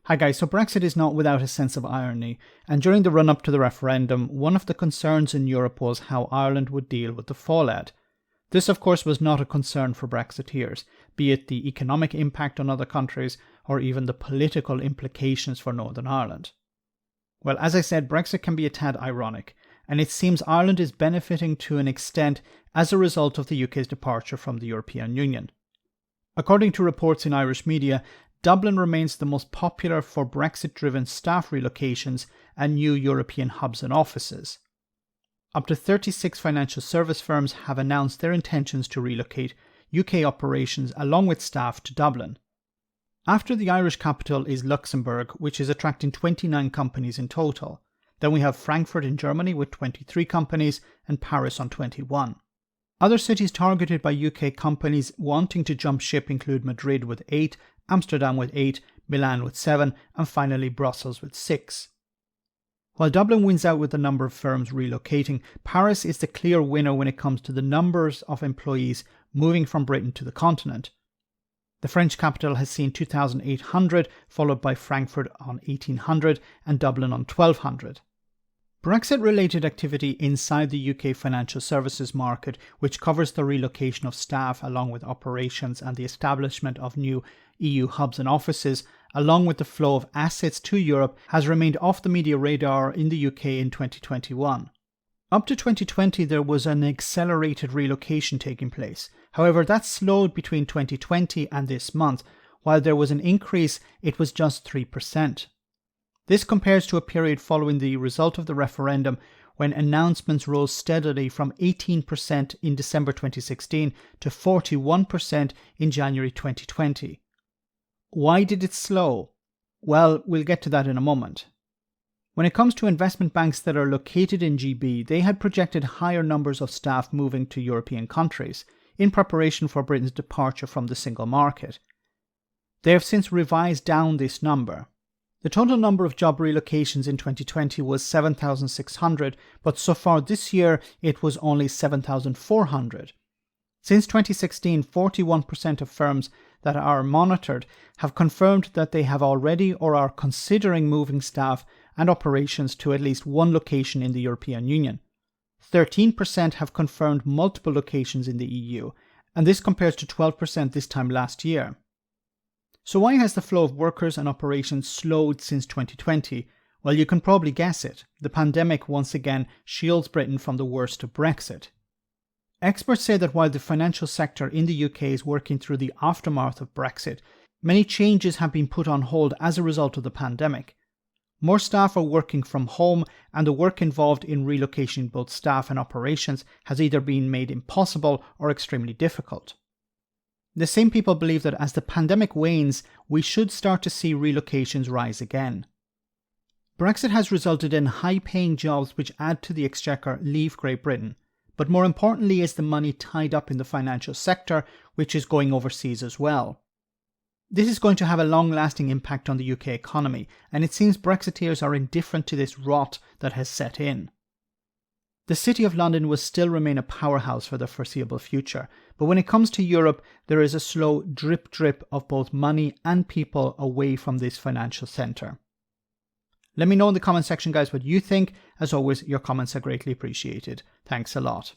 Hi guys, so Brexit is not without a sense of irony, and during the run-up to the referendum, one of the concerns in Europe was how Ireland would deal with the fallout. This of course was not a concern for Brexiteers, be it the economic impact on other countries or even the political implications for Northern Ireland. Well, as I said, Brexit can be a tad ironic, and it seems Ireland is benefiting to an extent as a result of the UK's departure from the European Union. According to reports in Irish media, Dublin remains the most popular for Brexit-driven staff relocations and new European hubs and offices. Up to 36 financial service firms have announced their intentions to relocate UK operations along with staff to Dublin. After the Irish capital is Luxembourg, which is attracting 29 companies in total. Then we have Frankfurt in Germany with 23 companies and Paris on 21. Other cities targeted by UK companies wanting to jump ship include Madrid with 8, Amsterdam with 8, Milan with 7, and finally Brussels with 6. While Dublin wins out with the number of firms relocating, Paris is the clear winner when it comes to the numbers of employees moving from Britain to the continent. The French capital has seen 2,800, followed by Frankfurt on 1,800 and Dublin on 1,200. Brexit-related activity inside the UK financial services market, which covers the relocation of staff along with operations and the establishment of new EU hubs and offices, along with the flow of assets to Europe, has remained off the media radar in the UK in 2021. Up to 2020, there was an accelerated relocation taking place. However, that slowed between 2020 and this month. While there was an increase, it was just 3%. This compares to a period following the result of the referendum when announcements rose steadily from 18% in December 2016 to 41% in January 2020. Why did it slow? Well, we'll get to that in a moment. When it comes to investment banks that are located in GB, they had projected higher numbers of staff moving to European countries in preparation for Britain's departure from the single market. They have since revised down this number. The total number of job relocations in 2020 was 7,600, but so far this year it was only 7,400. Since 2016, 41% of firms that are monitored have confirmed that they have already or are considering moving staff and operations to at least one location in the European Union. 13% have confirmed multiple locations in the EU, and this compares to 12% this time last year. So why has the flow of workers and operations slowed since 2020? Well, you can probably guess it. The pandemic once again shields Britain from the worst of Brexit. Experts say that while the financial sector in the UK is working through the aftermath of Brexit, many changes have been put on hold as a result of the pandemic. More staff are working from home, and the work involved in relocating both staff and operations has either been made impossible or extremely difficult. The same people believe that as the pandemic wanes, we should start to see relocations rise again. Brexit has resulted in high-paying jobs which add to the exchequer leave Great Britain, but more importantly is the money tied up in the financial sector, which is going overseas as well. This is going to have a long-lasting impact on the UK economy, and it seems Brexiteers are indifferent to this rot that has set in. The City of London will still remain a powerhouse for the foreseeable future, but when it comes to Europe, there is a slow drip of both money and people away from this financial centre. Let me know in the comment section, guys, what you think. As always, your comments are greatly appreciated. Thanks a lot.